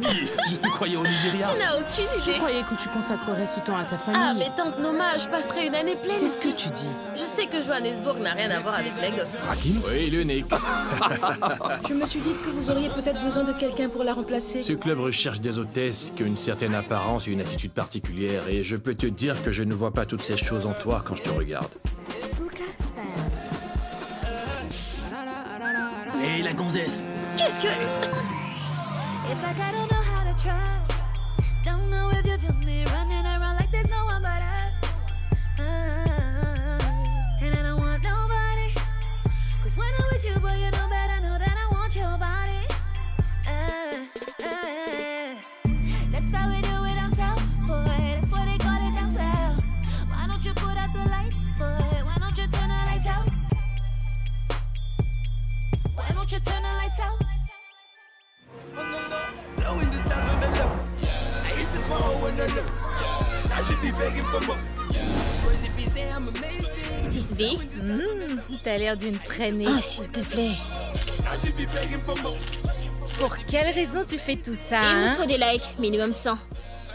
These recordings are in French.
Je te croyais au Nigeria. Tu n'as aucune Je idée. croyais que tu consacrerais ce temps à ta famille. Ah, mais tante Noma, je passerai une année pleine Qu'est-ce que ici. tu dis? Je sais que Johannesburg n'a rien à voir avec Lagos. Rakim? Oui, l'unique. Je me suis dit que vous auriez peut-être besoin de quelqu'un pour la remplacer. Ce club recherche des hôtesses qui ont une certaine apparence et une attitude particulière, et je peux te dire que je ne vois pas toutes ces choses en toi quand je te regarde. Et la gonzesse. Qu'est-ce que... It's like I don't know how to trust. Don't know if you feel me running around like there's no one but us. And I don't want nobody. Cause when I'm with you, boy, you know better know that I want your body. That's how we do it down south, boy. That's what they call it down south. Why don't you put out the lights, boy? Why don't you turn the lights out? Why don't you turn the lights out? Blowing this down on the low. I hit this one over the low. I should be begging for more. Boys, you be saying I'm amazing. 6B, t'as l'air d'une traînée. Ah, s'il te plaît. I should be begging for more. Pour quelle raison tu fais tout ça, Il me hein? faut des likes, minimum 100.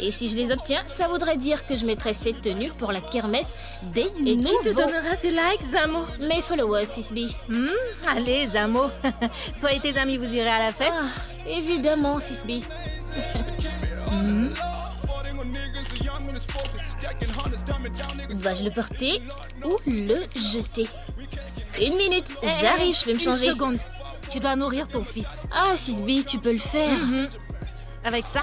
Et si je les obtiens, ça voudrait dire que je mettrai cette tenue pour la kermesse des Et qui te nouveaux... donnera ces likes, Zamo? Mes followers, 6B. Allez, Zamo. Toi et tes amis, vous irez à la fête? Ah, évidemment, 6B. Vas-je le porter ou le jeter? Une minute, j'arrive, je vais me changer. Une seconde. Tu dois nourrir ton fils. Ah, 6B, tu peux le faire. Avec ça?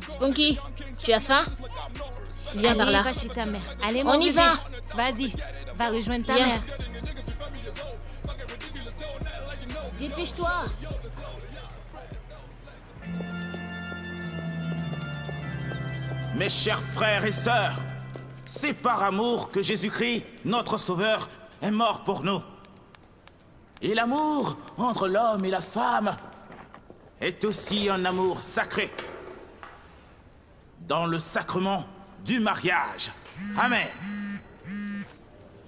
Spunky, tu as faim? Viens par Allez, là. va chez ta mère. Allez, On mon y bébé. va. Vas-y, va rejoindre ta Viens. mère. Dépêche-toi. Mes chers frères et sœurs, c'est par amour que Jésus-Christ, notre Sauveur, est mort pour nous. Et l'amour entre l'homme et la femme est aussi un amour sacré. Dans le sacrement du mariage. Amen.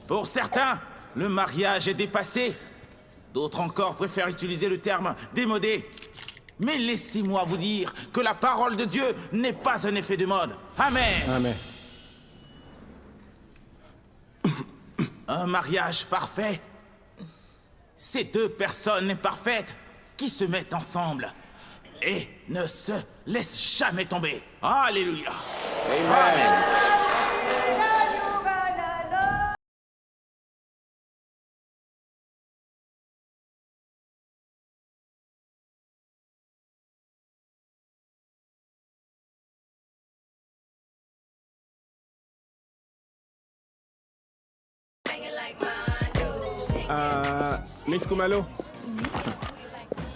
Pour certains, le mariage est dépassé. D'autres encore préfèrent utiliser le terme démodé. Mais laissez-moi vous dire que la parole de Dieu n'est pas un effet de mode. Amen. Amen. Un mariage parfait, c'est deux personnes parfaites qui se mettent ensemble et ne se laissent jamais tomber. Alléluia. Miss Kumalo,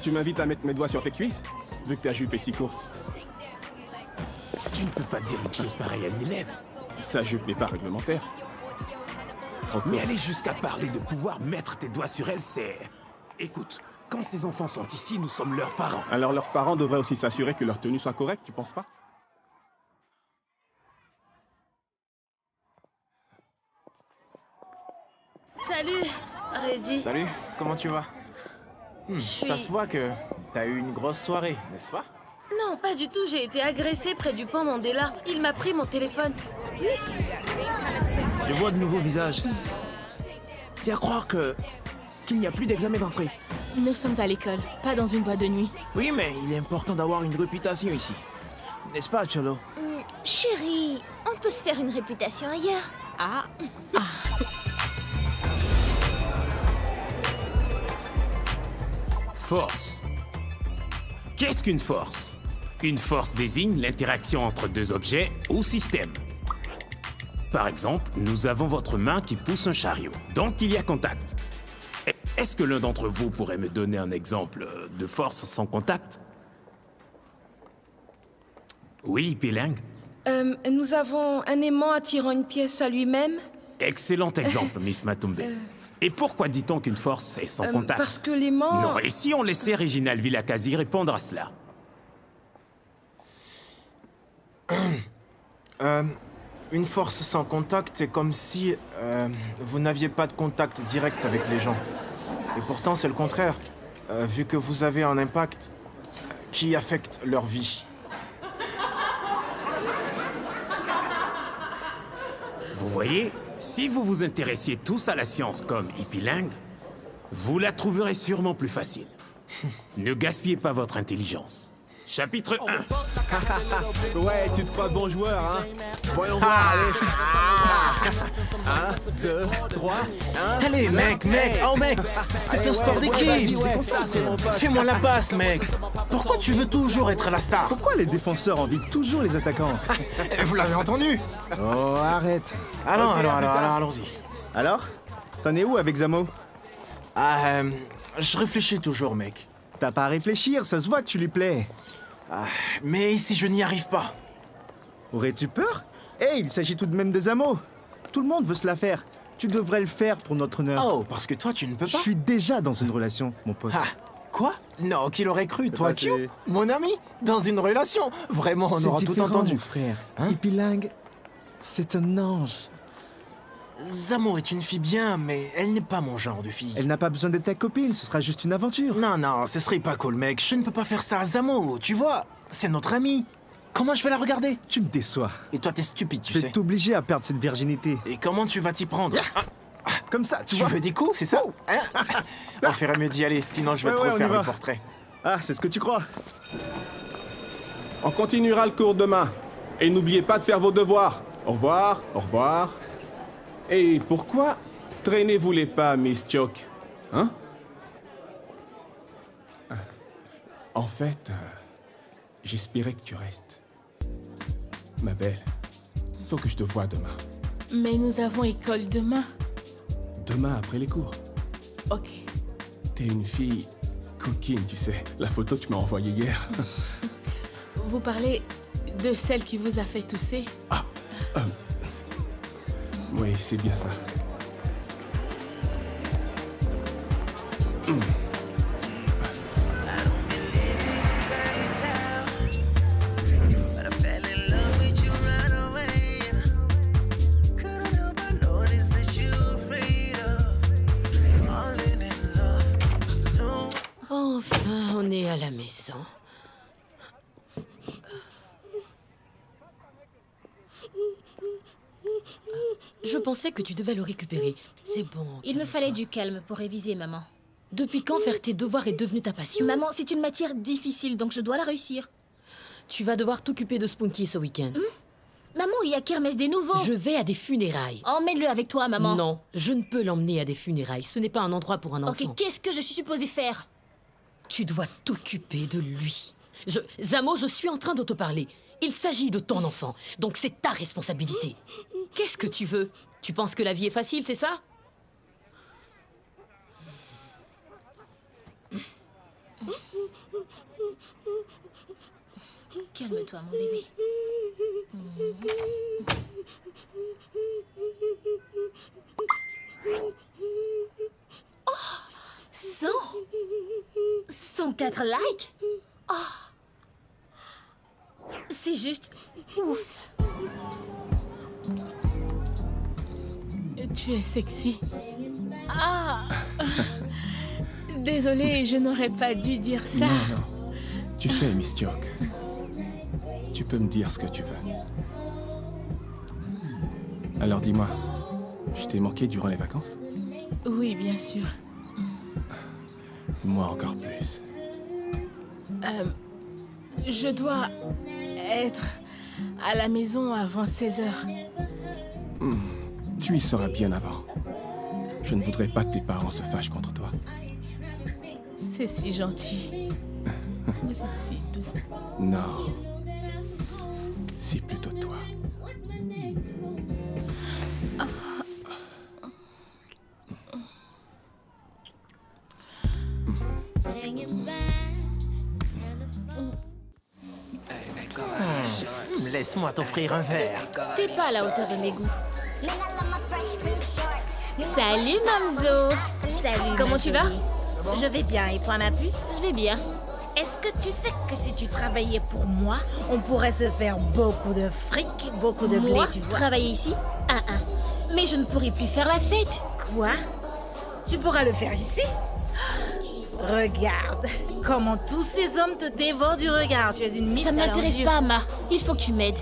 tu m'invites à mettre mes doigts sur tes cuisses, vu que ta jupe est si courte. Tu ne peux pas dire une chose pareille à une élève. Sa jupe n'est pas réglementaire. Trop court. Mais aller jusqu'à parler de pouvoir mettre tes doigts sur elle, c'est... Écoute, quand ces enfants sont ici, nous sommes leurs parents. Alors leurs parents devraient aussi s'assurer que leur tenue soit correcte, tu penses pas? Salut, Reddy. Salut, comment tu vas? Ça se voit que t'as eu une grosse soirée, n'est-ce pas? Non, pas du tout. J'ai été agressée près du pont Mandela. Il m'a pris mon téléphone. Je vois de nouveaux visages. C'est à croire qu'il n'y a plus d'examen d'entrée. Nous sommes à l'école, pas dans une boîte de nuit. Oui, mais il est important d'avoir une réputation ici. N'est-ce pas, Cholo? Chérie, on peut se faire une réputation ailleurs. Ah. Force. Qu'est-ce qu'une force? Une force désigne l'interaction entre deux objets ou systèmes. Par exemple, nous avons votre main qui pousse un chariot, donc il y a contact. Est-ce que l'un d'entre vous pourrait me donner un exemple de force sans contact? Oui, bilingue. Nous avons un aimant attirant une pièce à lui-même. Excellent exemple, Miss Matumbe. Et pourquoi dit-on qu'une force est sans contact? Parce que l'aimant... Non, et si on laissait Réginald Villacasi répondre à cela? Une force sans contact, c'est comme si vous n'aviez pas de contact direct avec les gens. Et pourtant, c'est le contraire. Vu que vous avez un impact, qui affectent leur vie. Vous voyez, si vous vous intéressiez tous à la science comme Hippiling, vous la trouverez sûrement plus facile. Ne gaspillez pas votre intelligence. Chapitre 1. Ouais, tu te crois bon joueur, hein? Voyons voir, allez. 1, 2, 3, 1. Allez, mec, oh mec, c'est un sport d'équipe. Fais-moi la passe, mec. Pourquoi tu veux toujours être la star? Pourquoi les défenseurs envient toujours les attaquants? Vous l'avez entendu? Oh, arrête. Alors, allons-y. Alors? T'en es où avec Zamo? Je réfléchis toujours, mec. T'as pas à réfléchir, ça se voit que tu lui plais. Mais si je n'y arrive pas? Aurais-tu peur? Hey, il s'agit tout de même de Zamo. Tout le monde veut se la faire. Tu devrais le faire pour notre honneur. Oh, parce que toi, tu ne peux pas? Je suis déjà dans une relation, mon pote. Quoi? Non, qui l'aurait cru? Toi, Q? Mon ami? Dans une relation? Vraiment, on aura tout entendu. Mon frère. Hippiling, c'est un ange. Zamo est une fille bien, mais elle n'est pas mon genre de fille. Elle n'a pas besoin d'être ta copine, ce sera juste une aventure. Non, ce serait pas cool, mec. Je ne peux pas faire ça à Zamo, tu vois. C'est notre amie. Comment je vais la regarder? Tu me déçois. Et toi, t'es stupide, tu sais. Je vais t'obliger à perdre cette virginité. Et comment tu vas t'y prendre? Comme ça, tu vois. veux des coups, c'est ça? On ferait mieux d'y aller, sinon je vais trop faire le portrait. Ah, c'est ce que tu crois. On continuera le cours demain. Et n'oubliez pas de faire vos devoirs. Au revoir, au revoir. Et pourquoi traînez-vous les pas, Miss Choke? Hein? En fait, j'espérais que tu restes. Ma belle, faut que je te voie demain. Mais nous avons école demain. Demain après les cours. Ok. T'es une fille coquine, tu sais. La photo que tu m'as envoyée hier. Vous parlez de celle qui vous a fait tousser? Oui, c'est bien ça. Enfin, on est à la maison. Je pensais que tu devais le récupérer. C'est bon. Il me fallait du calme pour réviser, maman. Depuis quand faire tes devoirs est devenu ta passion? Maman, c'est une matière difficile, donc je dois la réussir. Tu vas devoir t'occuper de Spunky ce week-end. Maman, il y a Kermesse des Nouveaux. Je vais à des funérailles. Emmène-le avec toi, maman. Non, je ne peux l'emmener à des funérailles. Ce n'est pas un endroit pour un enfant. Ok, qu'est-ce que je suis supposée faire? Tu dois t'occuper de lui. Zamo, je suis en train de te parler. Il s'agit de ton enfant, donc c'est ta responsabilité. Qu'est-ce que tu veux? Tu penses que la vie est facile, c'est ça? Calme-toi, mon bébé. Oh, 104 likes? Oh, c'est juste ouf. Tu es sexy. Désolée, je n'aurais pas dû dire ça. Non. Tu sais, Miss Choke, tu peux me dire ce que tu veux. Alors dis-moi, je t'ai manqué durant les vacances? Oui, bien sûr. Moi encore plus. Je dois être à la maison avant 16h. Tu y seras bien avant. Je ne voudrais pas que tes parents se fâchent contre toi. C'est si gentil. Vous êtes si doux. Non. C'est plutôt toi. Laisse-moi t'offrir un verre. T'es pas à la hauteur de mes goûts. Salut, Mamzo. Salut. Comment tu vas? Je vais bien. Et toi, ma puce? Je vais bien. Est-ce que tu sais que si tu travaillais pour moi, on pourrait se faire beaucoup de fric, beaucoup de blé, Moi, tu vois? travailler ici? Mais je ne pourrai plus faire la fête. Quoi? Tu pourras le faire ici? Regarde comment tous ces hommes te dévorent du regard. Tu es une miss Ça à leurs m'intéresse yeux. pas, Ma. Il faut que tu m'aides.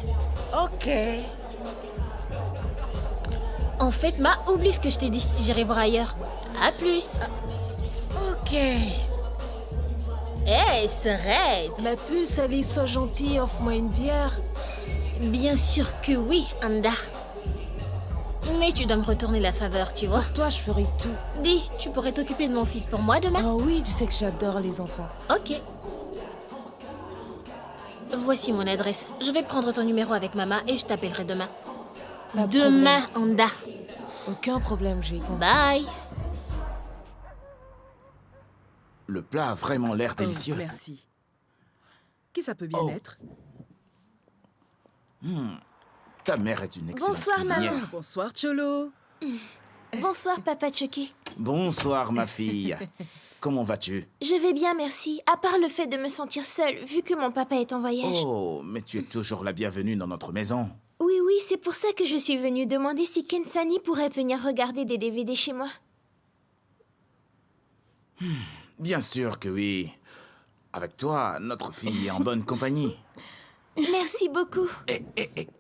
Ok. En fait, Ma, oublie ce que je t'ai dit. J'irai voir ailleurs. À plus. Ok. Hey, s'arrête. Ma puce, allez, sois gentille, offre-moi une bière. Bien sûr que oui, Anda. Mais tu dois me retourner la faveur, tu vois. Pour toi, je ferai tout. Dis, tu pourrais t'occuper de mon fils pour moi demain? Oh oui, tu sais que j'adore les enfants. Ok. Voici mon adresse. Je vais prendre ton numéro avec Mama et je t'appellerai demain. Pas de Demain, problème. Anda. Aucun problème, j'ai compris. Bye. Le plat a vraiment l'air délicieux. Merci. Qui ça peut bien être? Ta mère est une excellente Bonsoir, cuisinière. maman. Bonsoir, Cholo. Bonsoir, papa Chucky. Bonsoir, ma fille. Comment vas-tu? Je vais bien, merci. À part le fait de me sentir seule, vu que mon papa est en voyage. Oh, mais tu es toujours la bienvenue dans notre maison. Oui, oui, c'est pour ça que je suis venue demander si Kensani pourrait venir regarder des DVD chez moi. Bien sûr que oui. Avec toi, notre fille est en bonne compagnie. Merci beaucoup. Et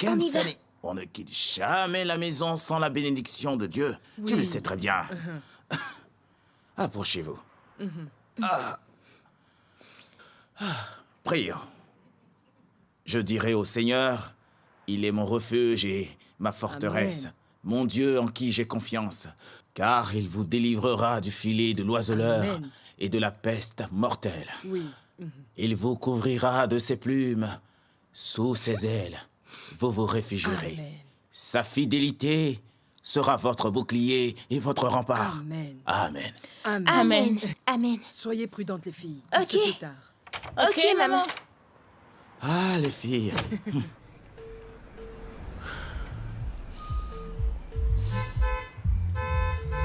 On y va. Kensani, on ne quitte jamais la maison sans la bénédiction de Dieu. Tu Oui. le sais très bien. Approchez-vous. Prions. Je dirai au Seigneur, il est mon refuge et ma forteresse, Amen. mon Dieu en qui j'ai confiance, car il vous délivrera du filet de l'oiseleur Amen. et de la peste mortelle. Oui. Il vous couvrira de ses plumes, sous ses ailes, vous vous réfugierez. Amen. Sa fidélité sera votre bouclier et votre rempart. Amen. Amen. Amen. Amen. Amen. Soyez prudentes, les filles. Ok. Il se fait tard. Ok, maman. Ah, les filles.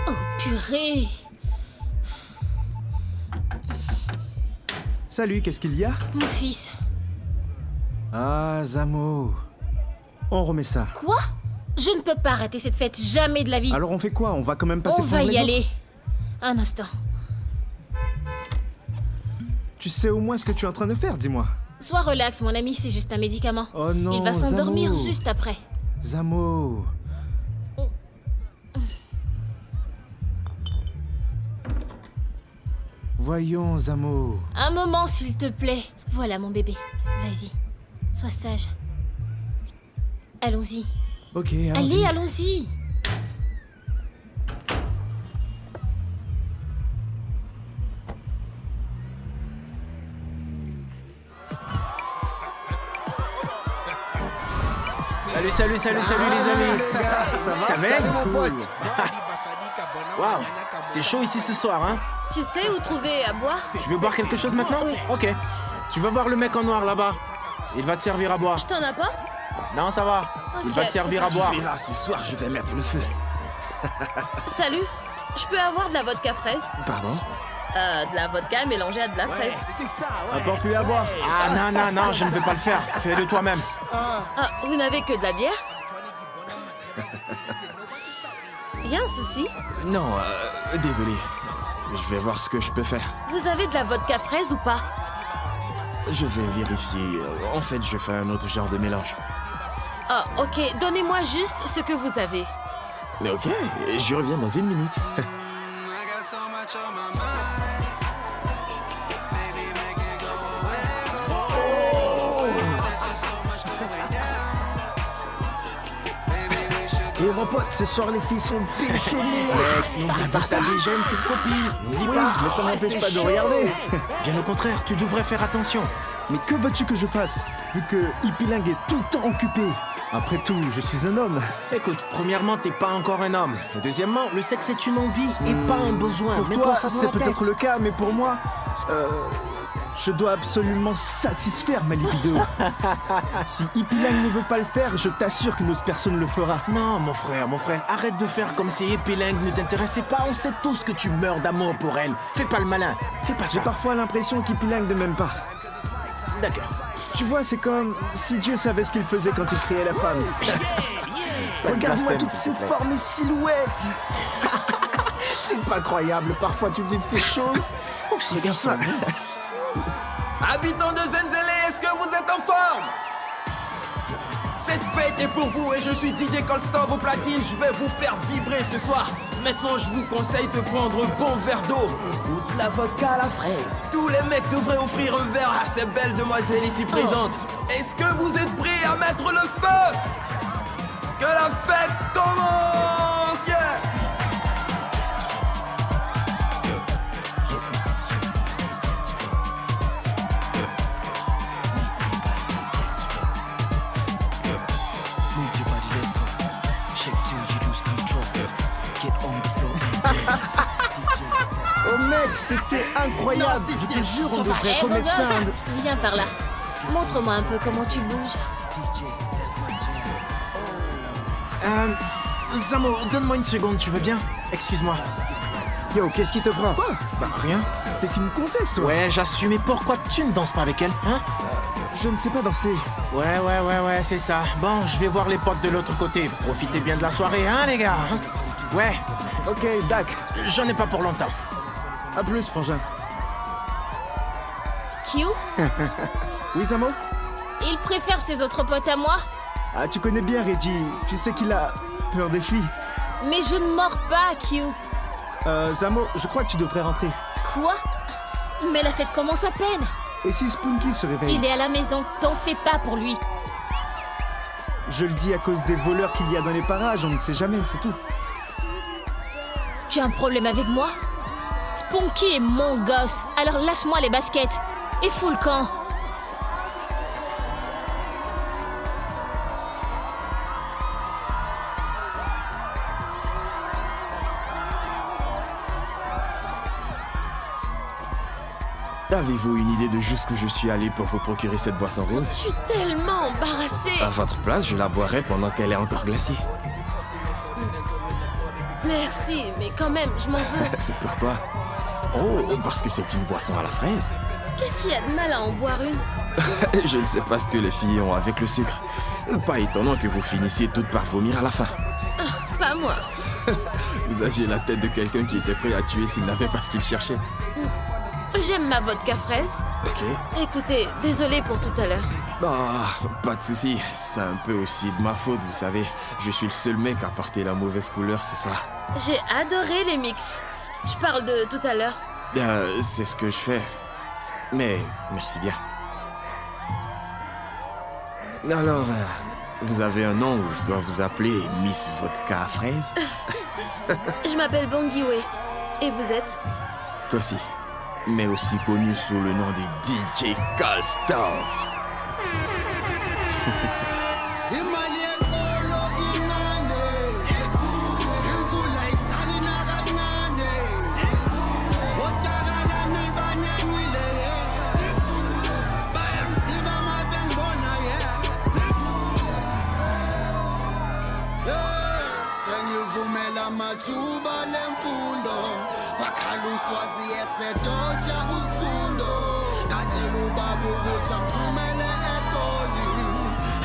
Oh, purée. Salut, qu'est-ce qu'il y a? Mon fils. Ah, Zamo. On remet ça. Quoi? Je ne peux pas rater cette fête, jamais de la vie. Alors on fait quoi? On va quand même passer On va prendre y les aller. autres? Un instant. Tu sais au moins ce que tu es en train de faire, dis-moi. Sois relax, mon ami, c'est juste un médicament. Oh non, Il va s'endormir Zamo. juste après. Zamo. Voyons, Zamo. Un moment, s'il te plaît. Voilà, mon bébé. Vas-y. Sois sage. Allons-y. Ok, Allez, allons-y. allons-y. Salut les amis. Ça va? Waouh, c'est chaud ici ce soir, hein? Tu sais où trouver à boire? Tu veux boire quelque chose maintenant? Oui. Ok. Tu vas voir le mec en noir là-bas. Il va te servir à boire. Je t'en apporte? Non, ça va. Il Ok, va te servir à c'est boire. Tu verras, ce soir, je vais mettre le feu. Salut, je peux avoir de la vodka fraise? Pardon? De la vodka mélangée à de la fraise. Apporte-lui à boire. Ah non, je ne vais pas le faire. Fais-le toi-même. Ah, vous n'avez que de la bière? Y a un souci? Non, désolé. Je vais voir ce que je peux faire. Vous avez de la vodka fraise ou pas? Je vais vérifier. En fait, je fais un autre genre de mélange. Ah, ok, donnez-moi juste ce que vous avez. Ok, je reviens dans une minute. Et mon pote, ce soir les filles sont déchaînées. N'oublie pas ça déjeune tes copines. N'oublie pas. Mais ça m'empêche pas de regarder. Bien au contraire, tu devrais faire attention. Mais que veux-tu que je fasse? Vu que Hippiling est tout le temps occupé. Après tout, je suis un homme. Écoute, premièrement, t'es pas encore un homme. Et deuxièmement, le sexe est une envie et pas un besoin. Pour Mets-toi toi, ça dans c'est la tête. peut-être le cas, mais pour moi, je dois absolument satisfaire ma libido. Si Hippiling ne veut pas le faire, je t'assure qu'une autre personne le fera. Non, mon frère, arrête de faire comme si Hippiling ne t'intéressait pas. On sait tous que tu meurs d'amour pour elle. Fais pas le malin, fais pas ça. J'ai parfois l'impression qu'Hippiling ne m'aime pas. D'accord. Tu vois, c'est comme si Dieu savait ce qu'il faisait quand il créait la femme. Pas de Regarde-moi blasphème, toutes s'il ces te plaît. formes et silhouettes. C'est pas croyable, parfois tu dis ces choses. Regarde ça. Habitants de Zenzele, est-ce que vous êtes en forme? Cette fête est pour vous et je suis DJ Colstov au platine. Je vais vous faire vibrer ce soir. Maintenant, je vous conseille de prendre un bon verre d'eau ou de la vodka à la fraise. Tous les mecs devraient offrir un verre à ces belles demoiselles ici présentes. Est-ce que vous êtes prêts à mettre le feu? Que la fête commence! Yeah! Oh mec, c'était incroyable. Non, je te jure, on devrait Eh, beau remettre ça. gosse, viens par là. Montre-moi un peu comment tu bouges. Zamo, donne-moi une seconde, tu veux bien? Excuse-moi. Yo, qu'est-ce qui te prend? Quoi? Bah rien. T'es qu'une concesse, toi. Ouais, j'assume, mais pourquoi tu ne danses pas avec elle, hein? Je ne sais pas danser. Ouais, c'est ça. Bon, je vais voir les potes de l'autre côté. Profitez bien de la soirée, hein, les gars? Hein? Ouais. Ok, Dak. J'en ai pas pour longtemps. À plus, frangin. Q, Oui, Zamo? il préfère ses autres potes à moi? Ah, tu connais bien Reggie. Tu sais qu'il a peur des filles. Mais je ne mords pas, Q. Zamo, je crois que tu devrais rentrer. Quoi? Mais la fête commence à peine. Et si Spunky se réveille? Il est à la maison, t'en fais pas pour lui. Je le dis à cause des voleurs qu'il y a dans les parages, on ne sait jamais, c'est tout. Tu as un problème avec moi? Spunky est mon gosse, alors lâche-moi les baskets et fous le camp. Avez-vous une idée de jusqu'où je suis allé pour vous procurer cette boisson rose? Je suis tellement embarrassée. À votre place, je la boirai pendant qu'elle est encore glacée. Merci, mais quand même, je m'en veux. Pourquoi? Oh, parce que c'est une boisson à la fraise. Qu'est-ce qu'il y a de mal à en boire une? Je ne sais pas ce que les filles ont avec le sucre. Pas étonnant que vous finissiez toutes par vomir à la fin. Ah, pas moi. Vous aviez la tête de quelqu'un qui était prêt à tuer s'il n'avait pas ce qu'il cherchait. J'aime ma vodka fraise. Ok. Écoutez, désolé pour tout à l'heure. Bah, pas de souci. C'est un peu aussi de ma faute, vous savez. Je suis le seul mec à porter la mauvaise couleur ce soir. J'ai adoré les mix. Je parle de tout à l'heure. C'est ce que je fais. Mais merci bien. Alors, vous avez un nom où je dois vous appeler Miss Vodka Fraise? Je m'appelle Bangiwe. Et vous êtes? Kossi, mais aussi connu sous le nom de DJ Colstov. Mathuba lemfundo bakhala uswazi esedoja usifundo ngacela ubaba ukuthi amthumele ePoli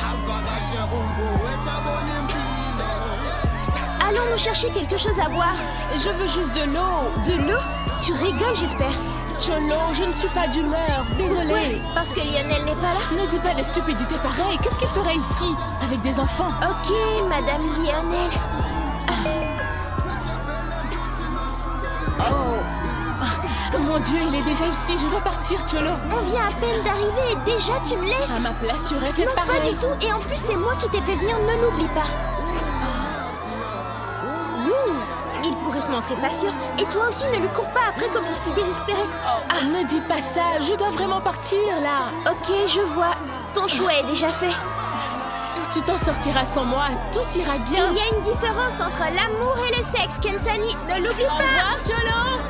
avakashe umfowethu abone impilo. Allons nous chercher quelque chose à boire. Je veux juste de l'eau. De l'eau? Tu rigoles, j'espère. Cholo, je ne suis pas d'humeur. Désolée. Pourquoi? Parce que Lionel n'est pas là? Ne dis pas des stupidités pareilles. Qu'est-ce qu'il ferait ici, avec des enfants? Ok, Madame Lionel. Oh mon Dieu, il est déjà ici, je dois partir, Cholo. On vient à peine d'arriver et déjà tu me laisses. À ma place, tu aurais fait non, pareil. pas du tout, et en plus c'est moi qui t'ai fait venir, ne l'oublie pas. Il pourrait se montrer pas sûr, et toi aussi ne lui cours pas après comme il fut désespéré. Ne dis pas ça, je dois vraiment partir là. Ok, je vois, ton choix est déjà fait. Tu t'en sortiras sans moi, tout ira bien. Il y a une différence entre l'amour et le sexe, Kensani, ne l'oublie pas. Au revoir, Cholo.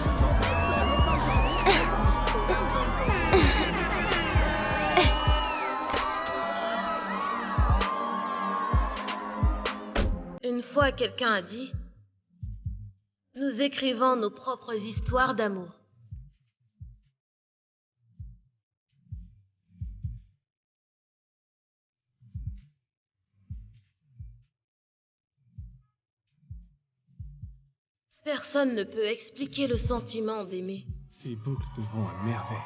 Une fois, quelqu'un a dit: nous écrivons nos propres histoires d'amour. Personne ne peut expliquer le sentiment d'aimer. Ces boucles te vont à merveille.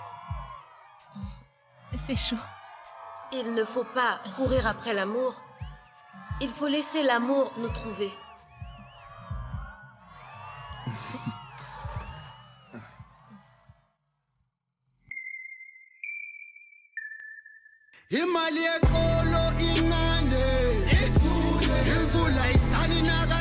C'est chaud. Il ne faut pas courir après l'amour. Il faut laisser l'amour nous trouver. Imali ekolo inane, imvula isani naga